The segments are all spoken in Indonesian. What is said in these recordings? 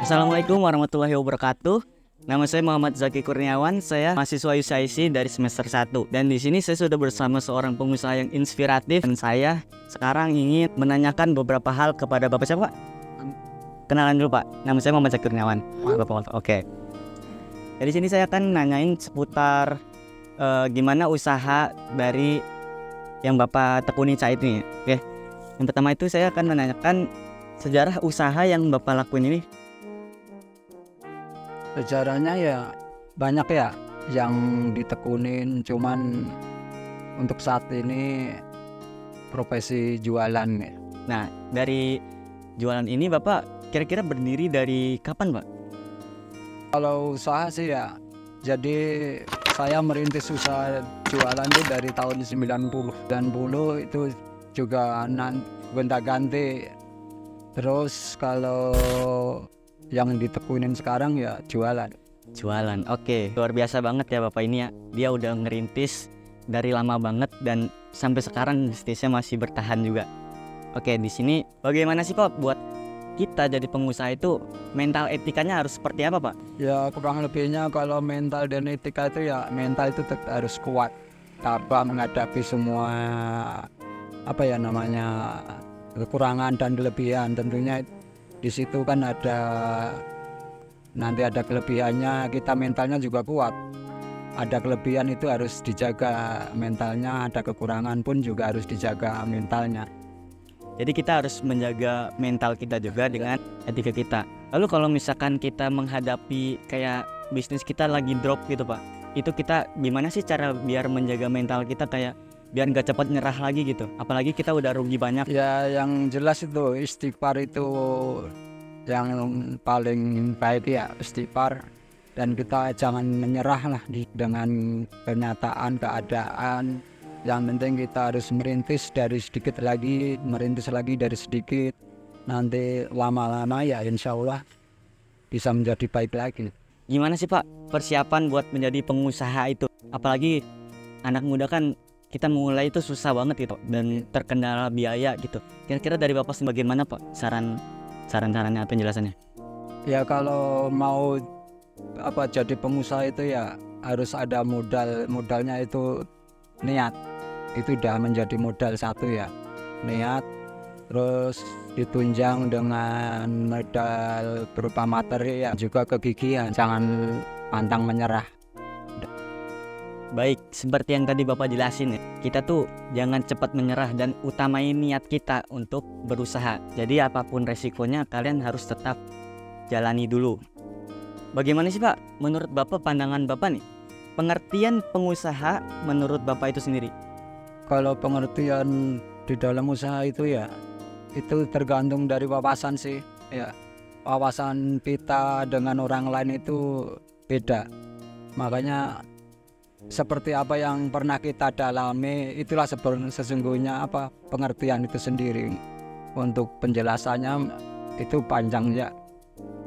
Assalamualaikum warahmatullahi wabarakatuh. Nama saya Muhammad Zaki Kurniawan, saya mahasiswa USIC dari semester 1. Dan di sini saya sudah bersama seorang pengusaha yang inspiratif dan saya sekarang ingin menanyakan beberapa hal kepada Bapak siapa, Pak? Kenalan dulu, Pak. Nama saya Muhammad Zaki Kurniawan. Bapak. Oke. Dari sini saya akan nanyain seputar gimana usaha dari yang Bapak tekuni saat ini. Oke. Yang pertama itu saya akan menanyakan sejarah usaha yang Bapak lakuin ini. Sejarahnya ya banyak ya yang ditekunin, cuman untuk saat ini profesi jualan ya. Nah, dari jualan ini Bapak kira-kira berdiri dari kapan, Pak? Kalau usaha sih ya, jadi saya merintis usaha jualan itu dari tahun 90. 90 itu juga gonta-ganti. Terus kalau yang ditekunin sekarang ya jualan. Jualan, oke. Luar biasa banget ya Bapak ini ya. Dia udah ngerintis dari lama banget dan sampai sekarang bisnisnya masih bertahan juga. Oke, di sini bagaimana sih Pak buat kita jadi pengusaha itu mental etikanya harus seperti apa, Pak? Ya kurang lebihnya kalau mental dan etika itu ya mental itu harus kuat. Tabah menghadapi semua kekurangan dan kelebihan. Tentunya di situ kan nanti ada kelebihannya, kita mentalnya juga kuat. Ada kelebihan itu harus dijaga mentalnya, ada kekurangan pun juga harus dijaga mentalnya. Jadi kita harus menjaga mental kita juga dengan etika kita. Lalu kalau misalkan kita menghadapi kayak bisnis kita lagi drop gitu Pak, itu kita gimana sih cara biar menjaga mental kita kayak biar nggak cepat nyerah lagi gitu? Apalagi kita udah rugi banyak. Ya yang jelas itu istighfar itu yang paling baik ya, istighfar. Dan kita jangan menyerah lah dengan kenyataan keadaan. Yang penting kita harus merintis dari sedikit lagi, merintis lagi dari sedikit. Nanti lama-lama ya insya Allah bisa menjadi baik lagi. Gimana sih Pak persiapan buat menjadi pengusaha itu? Apalagi anak muda kan kita mulai itu susah banget gitu dan terkendala biaya gitu. Kira-kira dari Bapak bagaimana Pak saran-sarannya atau penjelasannya? Ya kalau mau jadi pengusaha itu ya harus ada modalnya itu niat. Itu udah menjadi modal satu ya, niat. Terus ditunjang dengan modal berupa materi ya, juga kegigihan, jangan pantang menyerah. Baik, seperti yang tadi Bapak jelasin ya, kita tuh jangan cepat menyerah dan utamain niat kita untuk berusaha. Jadi apapun resikonya kalian harus tetap jalani dulu. Bagaimana sih Pak menurut Bapak, pandangan Bapak nih, pengertian pengusaha menurut Bapak itu sendiri? Kalau pengertian di dalam usaha itu ya, itu tergantung dari wawasan sih ya. Wawasan kita dengan orang lain itu beda. Makanya seperti apa yang pernah kita dalami, itulah sesungguhnya pengertian itu sendiri. Untuk penjelasannya itu panjang ya.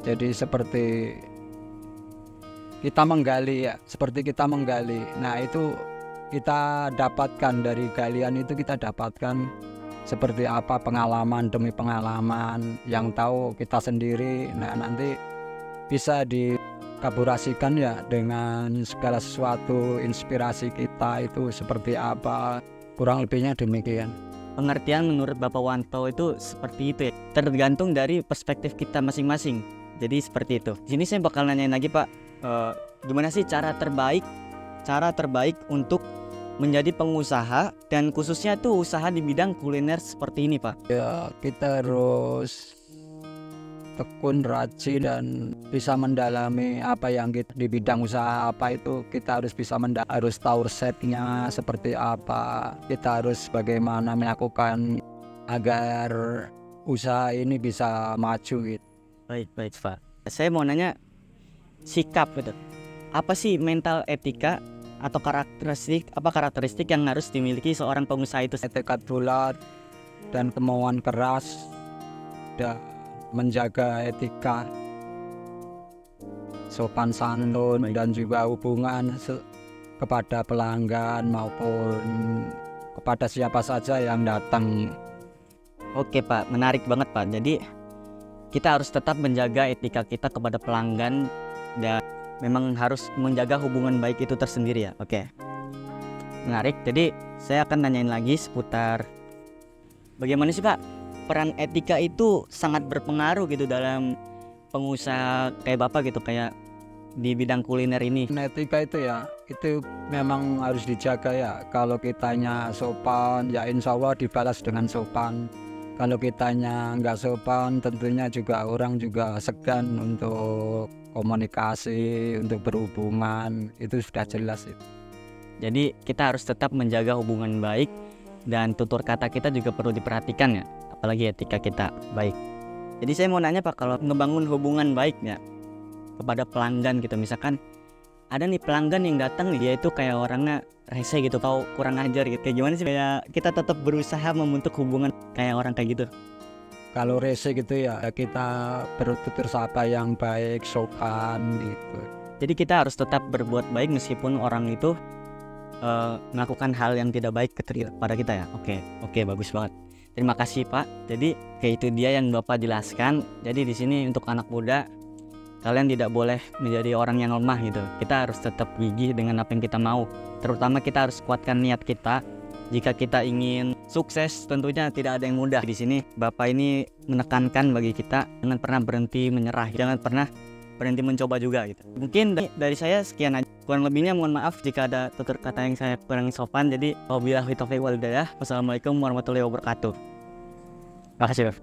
Jadi seperti kita menggali ya, Nah itu kita dapatkan dari galian itu, kita dapatkan seperti apa pengalaman demi pengalaman, yang tahu kita sendiri. Nah nanti bisa dikaburasikan ya dengan segala sesuatu, inspirasi kita itu seperti apa, kurang lebihnya demikian. Pengertian menurut Bapak Wanto itu seperti itu ya, tergantung dari perspektif kita masing-masing. Jadi seperti itu. Di sini saya bakal nanyain lagi Pak, gimana sih cara terbaik untuk menjadi pengusaha dan khususnya tuh usaha di bidang kuliner seperti ini Pak? Ya kita harus tekun, rajin, dan bisa mendalami apa yang kita di bidang usaha apa itu. Kita harus bisa harus tahu resepnya seperti apa, kita harus bagaimana melakukan agar usaha ini bisa maju gitu. Baik Pak. Saya mau nanya sikap gitu. Apa sih mental etika atau karakteristik yang harus dimiliki seorang pengusaha itu? Tekad bulat dan kemauan keras dan menjaga etika, sopan santun, dan juga hubungan kepada pelanggan maupun kepada siapa saja yang datang. Oke Pak, menarik banget Pak. Jadi kita harus tetap menjaga etika kita kepada pelanggan dan memang harus menjaga hubungan baik itu tersendiri ya. Oke. Menarik. Jadi saya akan nanyain lagi seputar bagaimana sih Pak peran etika itu sangat berpengaruh gitu dalam pengusaha kayak Bapak gitu, kayak di bidang kuliner ini. Etika itu ya, itu memang harus dijaga ya. Kalau kitanya sopan, ya insya Allah dibalas dengan sopan. Kalau kitanya nggak sopan, tentunya juga orang juga segan untuk komunikasi, untuk berhubungan. Itu sudah jelas itu. Jadi kita harus tetap menjaga hubungan baik dan tutur kata kita juga perlu diperhatikan ya, apalagi etika kita baik. Jadi saya mau nanya Pak, kalau ngebangun hubungan baiknya kepada pelanggan gitu, misalkan ada nih pelanggan yang datang nih, dia itu kayak orangnya rese gitu atau kurang ajar gitu, kayak gimana sih kayak kita tetap berusaha membentuk hubungan kayak orang kayak gitu? Kalau rese gitu ya, kita bertutur sapa yang baik, sopan gitu. Jadi kita harus tetap berbuat baik meskipun orang itu melakukan hal yang tidak baik kepada kita ya. Oke, bagus banget. Terima kasih Pak. Jadi kayak itu dia yang Bapak jelaskan. Jadi di sini untuk anak muda, kalian tidak boleh menjadi orang yang lemah gitu. Kita harus tetap gigih dengan apa yang kita mau. Terutama kita harus kuatkan niat kita. Jika kita ingin sukses, tentunya tidak ada yang mudah. Di sini Bapak ini menekankan bagi kita jangan pernah berhenti menyerah, jangan pernah berhenti mencoba juga gitu. Mungkin dari saya sekian aja. Kurang lebihnya mohon maaf jika ada tutur kata yang saya kurang sopan. Jadi wabillahi taufiq wal hidayah. Wassalamualaikum warahmatullahi wabarakatuh. Terima kasih.